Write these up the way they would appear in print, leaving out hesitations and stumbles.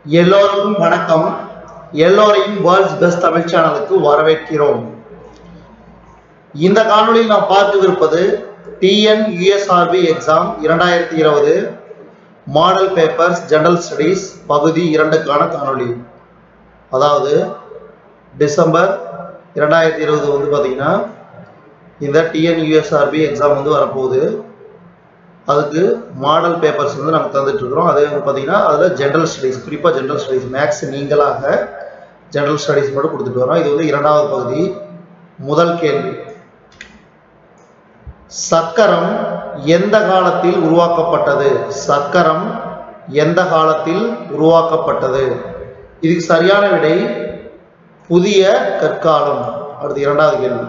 எல்லோருக்கும் வணக்கம். எல்லோரையும் வேர்ல்ட்ஸ் பெஸ்ட் தமிழ் சேனலுக்கு வரவேற்கிறோம். இந்த காணொளியில் நாம் பார்க்கவிருப்பது TNUSRB exam 2020 model papers general studies பகுதி 2க்கான காணொளி. அதாவது டிசம்பர் 2020 வந்து பார்த்தீங்கன்னா இந்த TNUSRB எக்ஸாம் வந்து வரப்போகுது. அதுக்கு மாடல் பேப்பர்ஸ் வந்து நாங்கள் தந்துட்டு இருக்கிறோம். அதே வந்து பார்த்தீங்கன்னா அதில் ஜென்ரல் ஸ்டடீஸ், குறிப்பாக ஜென்ரல் ஸ்டடீஸ் மேக்ஸ் நீங்களாக ஜென்ரல் ஸ்டடீஸ் மட்டும் கொடுத்துட்டு வரோம். இது வந்து 2வது பகுதி. முதல் கேள்வி, சக்கரம் எந்த காலத்தில் உருவாக்கப்பட்டது? சக்கரம் எந்த காலத்தில் உருவாக்கப்பட்டது? இதுக்கு சரியான விடை புதிய கற்காலம். அடுத்து 2வது கேள்வி,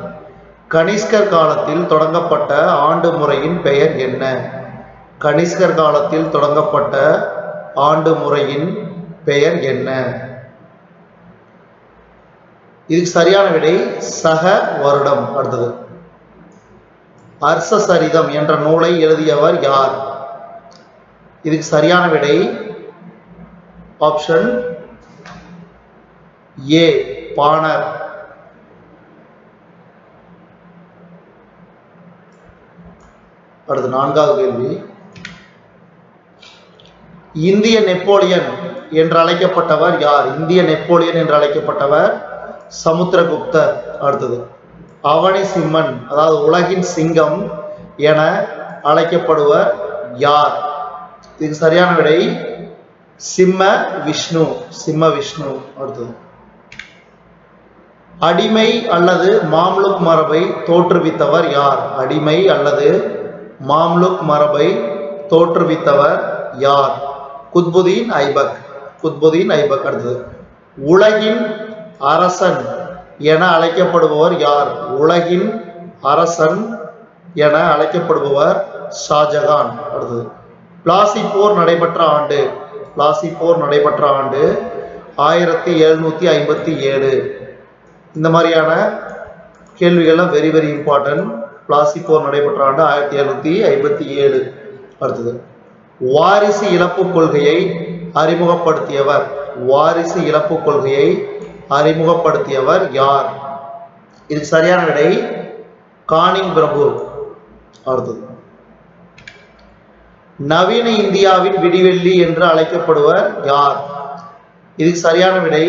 கனிஷ்கர் காலத்தில் தொடங்கப்பட்ட ஆண்டு முறையின் பெயர் என்ன? கனிஷ்கர் காலத்தில் தொடங்கப்பட்ட ஆண்டு முறையின் பெயர் என்ன? இதுக்கு சரியான விடை சக வருடம். அடுத்தது, அர்சசரிதம் என்ற நூலை எழுதியவர் யார்? இதுக்கு சரியான விடை ஆப்ஷன் ஏ, பாணர். அடுத்து 4வது கேள்வி, இந்திய நெப்போலியன் என்று அழைக்கப்பட்டவர் யார்? இந்திய நெப்போலியன் என்று அழைக்கப்பட்டவர் சமுத்திரகுப்தர். அடுத்தது, அவனி சிம்மன் அதாவது உலகின் சிங்கம் என அழைக்கப்படுவர் யார்? இதுக்கு சரியான விடை சிம்ம விஷ்ணு. சிம்ம விஷ்ணு. அடுத்தது, அடிமை அல்லது மாம்லுக் மரபை தோற்றுவித்தவர் யார்? அடிமை அல்லது மாம்லுக் மரபை தோற்றுவித்தவர் யார்? குத்புதீன் ஐபக். குத்புதீன் ஐபக். அடுத்தது, உலகின் அரசன் என அழைக்கப்படுபவர் யார்? உலகின் அரசன் என அழைக்கப்படுபவர் ஷாஜகான். அடுத்தது, பிளாசி போர் நடைபெற்ற ஆண்டு? பிளாசி போர் நடைபெற்ற ஆண்டு 1757. இந்த மாதிரியான கேள்விகள்லாம் வெரி வெரி இம்பார்ட்டன்ட். பிளாசி போர் நடைபெற்ற ஆண்டு 1757. அடுத்தது, வாரிசு இழப்பு கொள்கையை அறிமுகப்படுத்தியவர்? வாரிசு இழப்பு கொள்கையை அறிமுகப்படுத்தியவர் யார்? இதுக்கு சரியான விடை கானிங் பிரபு. அடுத்தது, நவீன இந்தியாவின் விடிவெள்ளி என்று அழைக்கப்படுவர் யார்? இதுக்கு சரியான விடை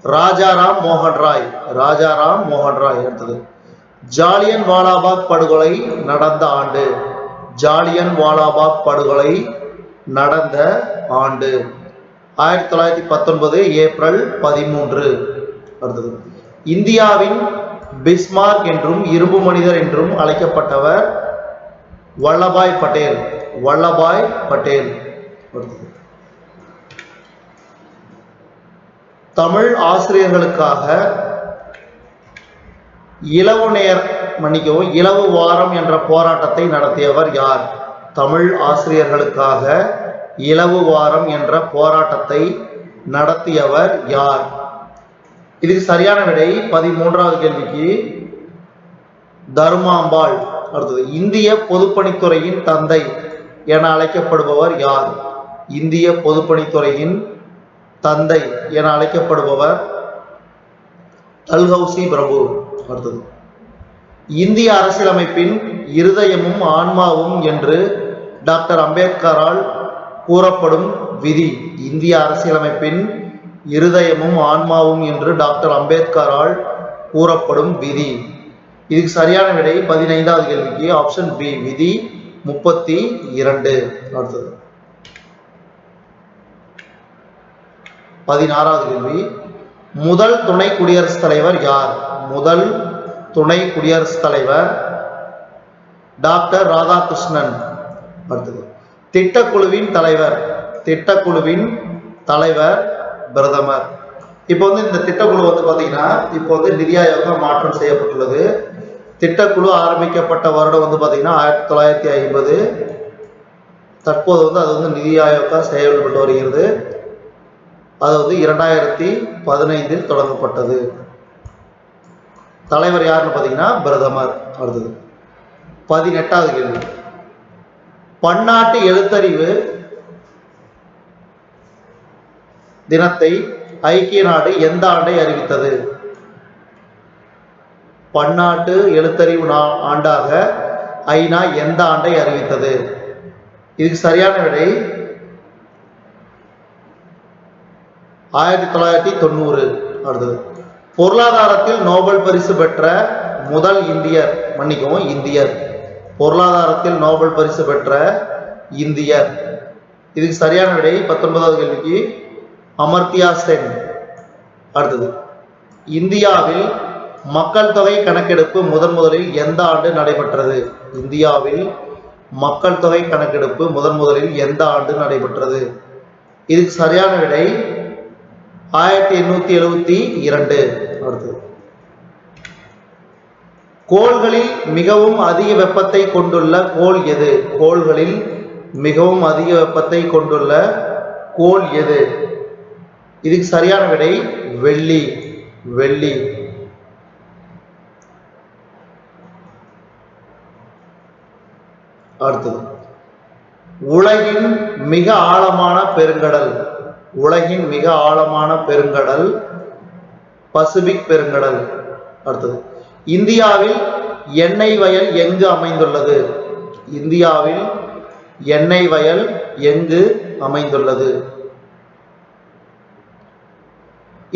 ராஜாராம் மோகன் ராய். ராஜாராம் மோகன் ராய். அடுத்தது, ஜாலியன் வாலாபாக் படுகொலை நடந்த ஆண்டு? ஜாலியன் வாலாபாக் படுகொலை நடந்த ஆண்டு 1919 ஏப்ரல் 13. அடுத்தது, இந்தியாவின் பிஸ்மார்க் என்றும் இரும்பு மனிதர் என்றும் அழைக்கப்பட்டவர் வல்லபாய் பட்டேல். வல்லபாய் பட்டேல். அடுத்தது, தமிழ் ஆசிரியர்களுக்காக இலவு வாரம் என்ற போராட்டத்தை நடத்தியவர் யார்? தமிழ் ஆசிரியர்களுக்காக இலவு வாரம் என்ற போராட்டத்தை நடத்தியவர் யார்? இதுக்கு சரியான விடை 13வது கேள்விக்கு தர்மாம்பாள். அடுத்தது, இந்திய பொதுப்பணித்துறையின் தந்தை என அழைக்கப்படுபவர் யார்? இந்திய பொதுப்பணித்துறையின் தந்தை என அழைக்கப்படுபவர் டல்ஹவுசி பிரபு. அடுத்தது, இந்திய அரசியலமைப்பின் இருதயமும் ஆன்மாவும் என்று டாக்டர் அம்பேத்கரால் கூறப்படும் விதி? இந்திய அரசியலமைப்பின் இருதயமும் ஆன்மாவும் என்று டாக்டர் அம்பேத்கரால் கூறப்படும் விதி? இதுக்கு சரியான விடை 15வது கேள்விக்கு ஆப்ஷன் பி, விதி 32. அடுத்தது, 16வது கேள்வி, முதல் துணை குடியரசுத் தலைவர் யார்? முதல் துணை குடியரசுத் தலைவர் டாக்டர் ராதாகிருஷ்ணன். அடுத்தது, திட்டக்குழுவின் தலைவர்? திட்டக்குழுவின் தலைவர் பிரதமர். இப்போ வந்து இந்த திட்டக்குழு வந்து பார்த்தீங்கன்னா இப்போ வந்து நிதி ஆயோகா மாற்றம் செய்யப்பட்டுள்ளது. திட்டக்குழு ஆரம்பிக்கப்பட்ட வருடம் வந்து பார்த்தீங்கன்னா 1950. தற்போது வந்து அது வந்து நிதி ஆயோகா செயல்பட்டு வருகிறது. அது வந்து 2015 தொடங்கப்பட்டது. தலைவர் யாருன்னு பார்த்தீங்கன்னா பிரதமர். அடுத்தது, 18வது கேள்வி, பன்னாட்டு எழுத்தறிவு தினத்தை ஐக்கிய நாடு எந்த ஆண்டை அறிவித்தது? பன்னாட்டு எழுத்தறிவு ஆண்டாக ஐநா எந்த ஆண்டை அறிவித்தது? இதுக்கு சரியான விடை 1990. அடுத்தது, பொருளாதாரத்தில் நோபல் பரிசு பெற்ற முதல் இந்தியர், மன்னிக்கவும் இந்தியர், பொருளாதாரத்தில் நோபல் பரிசு பெற்ற இந்தியர். இதுக்கு சரியான விடை 19வது கேள்விக்கு அமர்த்தியா சென். அடுத்தது, இந்தியாவில் மக்கள் தொகை கணக்கெடுப்பு முதலில் எந்த ஆண்டு நடைபெற்றது? இந்தியாவில் மக்கள் தொகை கணக்கெடுப்பு முதலில் எந்த ஆண்டு நடைபெற்றது? இதுக்கு சரியான விடை 1872. அடுத்தது, கோள்களில் மிகவும் அதிக வெப்பத்தை கொண்டுள்ள கோள் எது? கோள்களில் மிகவும் அதிக வெப்பத்தை கொண்டுள்ள கோள் எது? இதுக்கு சரியான விடை வெள்ளி. வெள்ளி. அடுத்தது, உலகின் மிக ஆழமான பெருங்கடல். உலகின் மிக ஆழமான பெருங்கடல் பசிபிக் பெருங்கடல். அடுத்தது, இந்தியாவில் எண்ணெய் வயல் எங்கு அமைந்துள்ளது? இந்தியாவில் எண்ணெய் வயல் எங்கு அமைந்துள்ளது?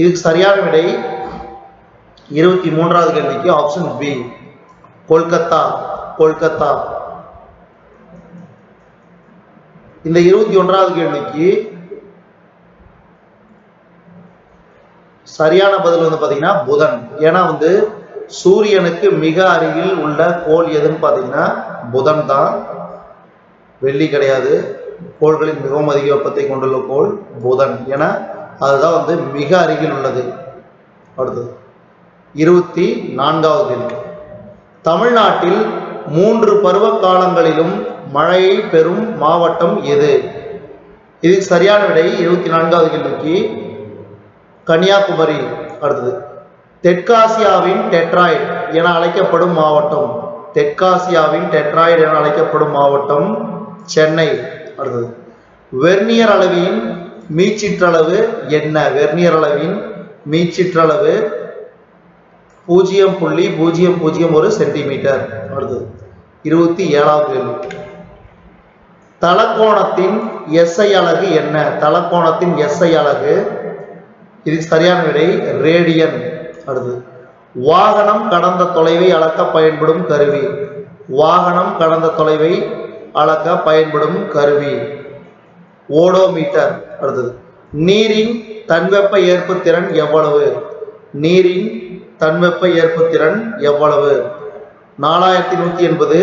இதுக்கு சரியான விடை 23வது கேள்விக்கு ஆப்ஷன் பி, கொல்கத்தா. கொல்கத்தா. இந்த 21வது கேள்விக்கு சரியான பதில் வந்து பாத்தீங்கன்னா புதன். ஏன்னா வந்து சூரியனுக்கு மிக அருகில் உள்ள கோள் எதுன்னு பாத்தீங்கன்னா புதன் தான், வெள்ளி கிடையாது. கோள்களின் மிகவும் அதிக வெப்பத்தை கொண்டுள்ள கோள் புதன். ஏன்னா அதுதான் வந்து மிக அருகில் உள்ளது. அடுத்தது, 24வது கேள்வி, தமிழ்நாட்டில் 3 பருவ காலங்களிலும் மழையை பெறும் மாவட்டம் எது? இதுக்கு சரியான விடை 24வது கேள்விக்கு கன்னியாகுமரி. அடுத்தது, தெற்காசியாவின் டெட்ராய்டு என அழைக்கப்படும் மாவட்டம். தெற்காசியாவின் டெட்ராய்டு என அழைக்கப்படும் மாவட்டம் சென்னை. அடுத்தது, வெர்னியர் அளவின் மீச்சிற்றளவு என்ன? வெர்னியர் அளவின் மீச்சிற்றளவு 0.001 சென்டிமீட்டர். அடுத்தது, 27வது கேள்வி, தலக்கோணத்தின் எஸ்ஐ அலகு என்ன? தலக்கோணத்தின் எஸ்ஐ அலகு. இதுக்கு சரியான விடை ரேடியன். அடுத்தது, வாகனம் கடந்த தொலைவை அளக்க பயன்படும் கருவி. வாகனம் கடந்த தொலைவை அளக்க பயன்படும் கருவி ஓடோமீட்டர். அடுத்தது, நீரின் தன்வெப்ப ஏற்பு திறன் எவ்வளவு? நீரின் தன்வெப்ப ஏற்பு திறன் எவ்வளவு? 4180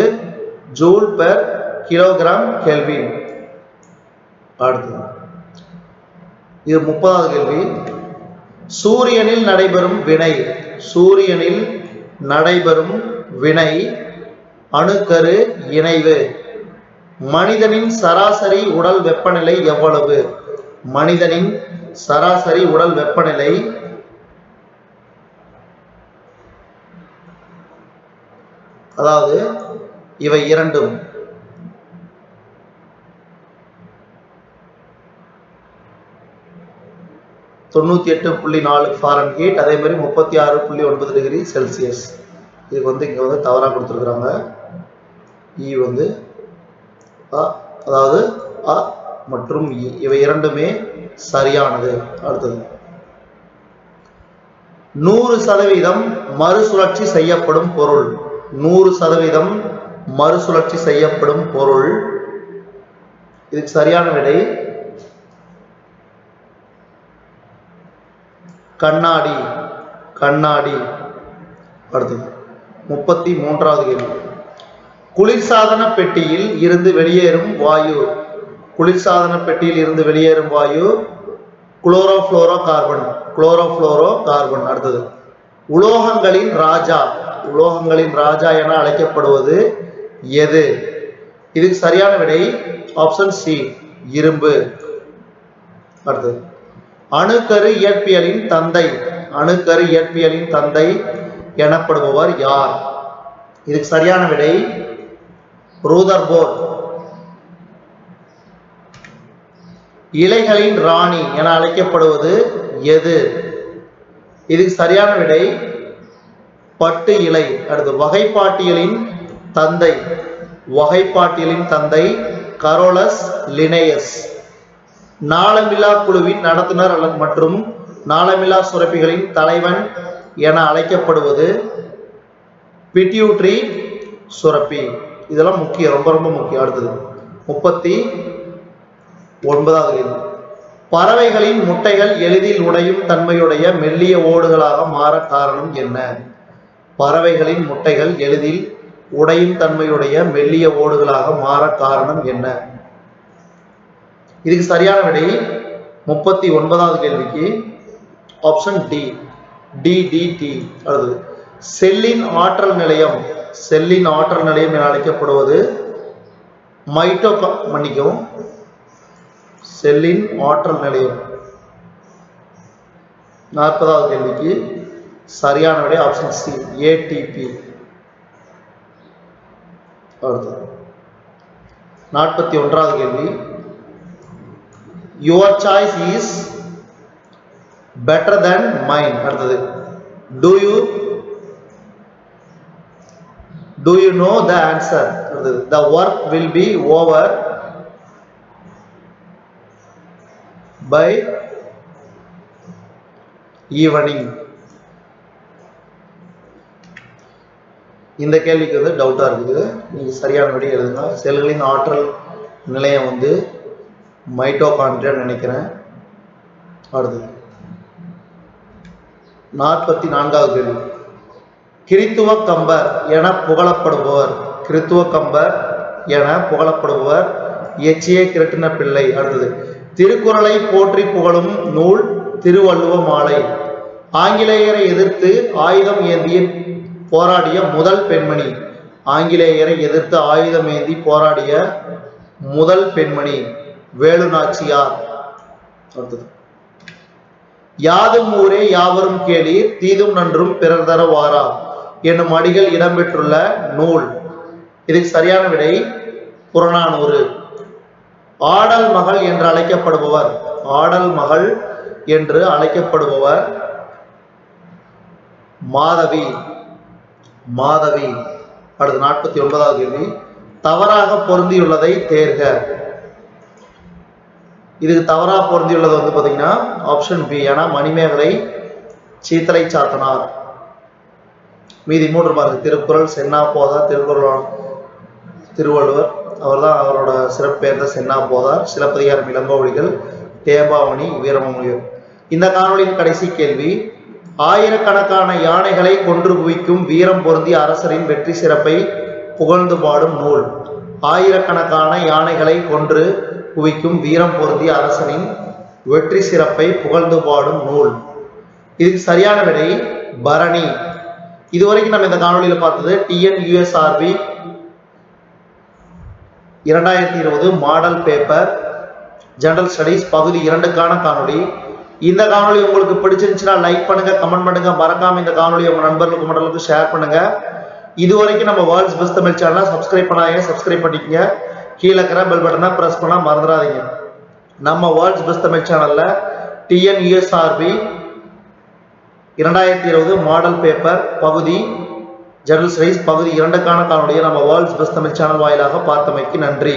ஜூல் பெர் கிலோகிராம் கெல்வின். அடுத்தது, இது 30வது கேள்வி, சூரியனில் நடைபெறும் வினை. சூரியனில் நடைபெறும் வினை அணுக்கரு இணைவு. மனிதனின் சராசரி உடல் வெப்பநிலை எவ்வளவு? மனிதனின் சராசரி உடல் வெப்பநிலை அதாவது இவை இரண்டும் 98.4 ஃபாரன்ஹீட், அதே மாதிரி 36.9 டிகிரி செல்சியஸ். இதுக்கு வந்து இங்க வந்து தவறா கொடுத்துருக்குறாங்க. இ வந்து அதாவது அ மற்றும் இ, இவை இரண்டுமே சரியானது. அடுத்தது, 100% மறுசுழற்சி செய்யப்படும் பொருள். 100% மறுசுழற்சி செய்யப்படும் பொருள். இதுக்கு சரியான விடை கண்ணாடி. கண்ணாடி. அடுத்தது, 33வது கேள்வி, குளிர்சாதன பெட்டியில் இருந்து வெளியேறும் வாயு. குளிர்சாதன பெட்டியில் இருந்து வெளியேறும் வாயு குளோரோஃப்ளோரோ கார்பன். Chlorofluoro carbon. அடுத்தது, உலோகங்களின் ராஜா. உலோகங்களின் ராஜா என அழைக்கப்படுவது எது? இதுக்கு சரியான விடை ஆப்ஷன் சி, இரும்பு. அடுத்தது, அணுக்கரு இயற்பியலின் தந்தை. அணுக்கரு இயற்பியலின் தந்தை எனப்படுபவர் யார்? இதுக்கு சரியான விடை ரூதர்போர்ட். இலைகளின் ராணி என அழைக்கப்படுவது எது? இதுக்கு சரியான விடை பட்டு இலை. அடுத்து வகைப்பாட்டியலின் தந்தை கரோலஸ் லினேயஸ். நாளமில்லா குழுவின் நடத்துனர் மற்றும் நாளமில்லா சுரப்பிகளின் தலைவன் என அழைக்கப்படுவது பிட்யூட்டரி சுரப்பி. இதெல்லாம் முக்கியம், ரொம்ப ரொம்ப முக்கியம். அடுத்தது 39வது கேள்வி. பறவைகளின் முட்டைகள் எளிதில் உடையும் தன்மையுடைய மெல்லிய ஓடுகளாக மாற காரணம் என்ன? பறவைகளின் முட்டைகள் எளிதில் உடையும் தன்மையுடைய மெல்லிய ஓடுகளாக மாற காரணம் என்ன? இதுக்கு சரியான விடை 39வது கேள்விக்கு ஆப்ஷன் டி, டிடிடி. அடுத்தது செல்லின் ஆற்றல் நிலையம் என அழைக்கப்படுவது செல்லின் ஆற்றல் நிலையம். 40வது கேள்விக்கு சரியான விடை ஆப்ஷன் சி, ஏடிபி. 41வது கேள்வி. Your choice is better than mine. அடுத்தது do you know the answer? அடுத்தது the work will be over by evening. இந்த கேள்விக்கு டவுட்டா இருக்குது, நீங்க சரியான விடை எழுதுங்க. செல்களின் ஆற்றல் நிலையம் மைட்டோகாண்ட்ரியா நினைக்கிறேன். அடுத்தது 44வது கேள்வி. கிறித்துவ கம்பர் என புகழப்படுபவர் எச்சியே கிருட்டின பிள்ளை. அடுத்தது திருக்குறளை போற்றி புகழும் நூல் திருவள்ளுவ மாலை. ஆங்கிலேயரை எதிர்த்து ஆயுதம் ஏந்தி போராடிய முதல் பெண்மணி வேலுநாச்சியார். அடுத்தது யாதும் ஊரே யாவரும் கேளீர் தீதும் நன்றும் பிறர் தர வாரா என்னும் அடிகள் இடம்பெற்றுள்ள நூல். இதுக்கு சரியான விடை புறநானூறு. ஆடல் மகள் என்று அழைக்கப்படுபவர் மாதவி. அடுத்து 49வது கேள்வி. தவறாக பொருந்தியுள்ளதை தேர்க. இதுக்கு தவறாக பொருந்தியுள்ளது பாத்தீங்கன்னா ஆப்ஷன் பி, ஏன்னா மணிமேகலை சீத்தலை சாத்தனார். மீதி 3 பாருங்க. திருக்குறள், சென்னா போதார், திருவள்ளுவர் அவர்தான், அவரோட சிறப்பேர் தான் சென்னா போதார். சிலப்பதிகாரம் இளங்கோவடிகள், தேபாவணி வீரமாமுனிவர். இந்த காணொலியின் கடைசி கேள்வி. ஆயிரக்கணக்கான யானைகளை கொன்று குவிக்கும் வீரம் பொருந்திய அரசரின் வெற்றி சிறப்பை புகழ்ந்து பாடும் நூல். ஆயிரக்கணக்கான யானைகளை கொன்று குவிக்கும் வீரம் பொருந்திய அரசனின் வெற்றி சிறப்பை புகழ்ந்து பாடும் நூல். இதுக்கு சரியான விடை பரணி. இதுவரைக்கும் நம்ம இந்த காணொலியில பார்த்தது TNUSRB 2020 model paper general studies பகுதி 2க்கான காணொலி. இந்த காணொலி உங்களுக்கு பிடிச்சிருந்துச்சுன்னா லைக் பண்ணுங்க, கமெண்ட் பண்ணுங்க. மறக்காம இந்த காணொலியை உங்க நண்பர்களுக்கு மற்றவங்களுக்கு ஷேர் பண்ணுங்க. இதுவரைக்கும் நம்ம வேர்ல்ட்ஸ் பெஸ்ட் தமிழ் சேனலை சப்ஸ்கிரைப் பண்ணாதீங்க, சப்ஸ்கிரைப் பண்ணிக்கங்க. கீழே இருக்கிற பெல் பட்டனை பிரஸ் பண்ண மறந்துடாதீங்க. நம்ம வேர்ல்ட்ஸ் பெஸ்ட் தமிழ் சேனல்ல TNUSRB 2020 மாடல் பேப்பர் பகுதி ஜெனரல் ஸ்டடீஸ் பகுதி 2க்கான காணொலியை நம்ம வேர்ல்ட்ஸ் பெஸ்ட் தமிழ் சேனல் வாயிலாக பார்த்தமைக்கு நன்றி.